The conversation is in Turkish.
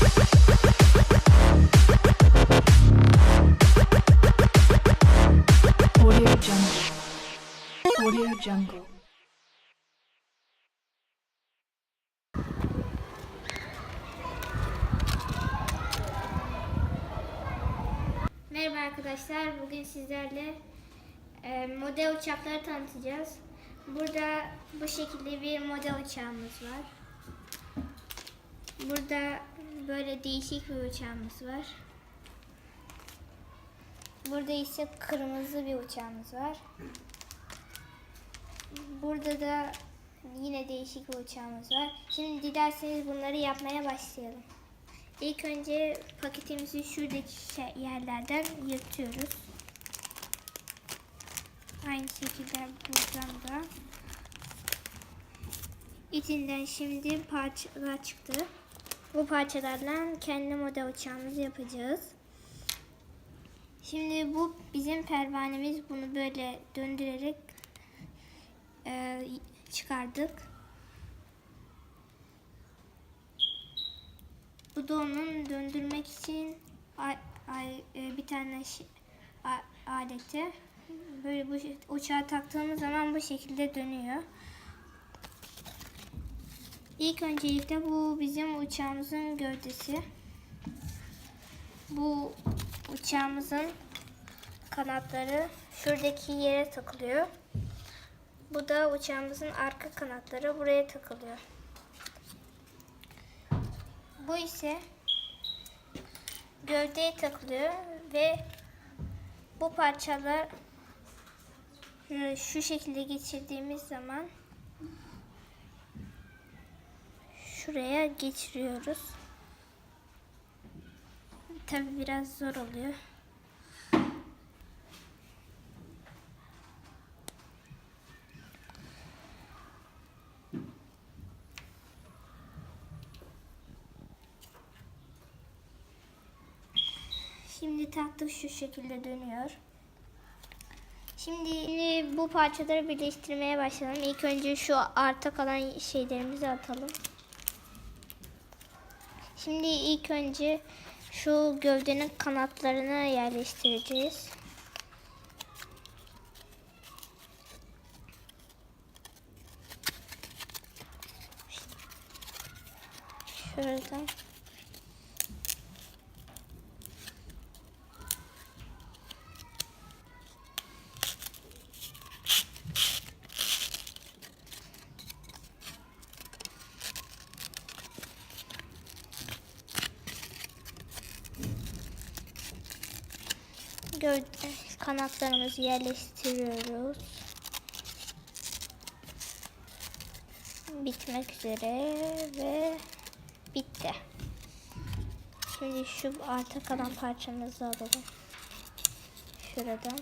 Audio Jungle. Merhaba arkadaşlar, bugün sizlerle model uçakları tanıtacağız. Burada bu şekilde bir model uçağımız var. Burada böyle değişik bir uçağımız var. Burada ise kırmızı bir uçağımız var. Burada da yine değişik bir uçağımız var. Şimdi dilerseniz bunları yapmaya başlayalım. İlk önce paketimizi şuradaki yerlerden yırtıyoruz. Aynı şekilde buradan da. İçinden şimdi parçalar çıktı. Bu parçalardan kendi model uçağımızı yapacağız. Şimdi bu bizim pervanemiz. Bunu böyle döndürerek çıkardık. Bu da onun döndürmek için bir tane aleti. Böyle bu uçağa taktığımız zaman bu şekilde dönüyor. İlk öncelikle bu bizim uçağımızın gövdesi. Bu uçağımızın kanatları şuradaki yere takılıyor. Bu da uçağımızın arka kanatları buraya takılıyor. Bu ise gövdeye takılıyor ve bu parçalar şu şekilde geçirdiğimiz zaman şuraya geçiriyoruz. Tabii biraz zor oluyor. Şimdi taktık, şu şekilde dönüyor. Şimdi bu parçaları birleştirmeye başlayalım. İlk önce şu arta kalan şeylerimizi atalım. Şimdi ilk önce şu gövdenin kanatlarını yerleştireceğiz. Şuradan. Kanatlarımızı yerleştiriyoruz. Bitmek üzere ve bitti. Şimdi şu arta kalan parçamızı alalım. Şuradan.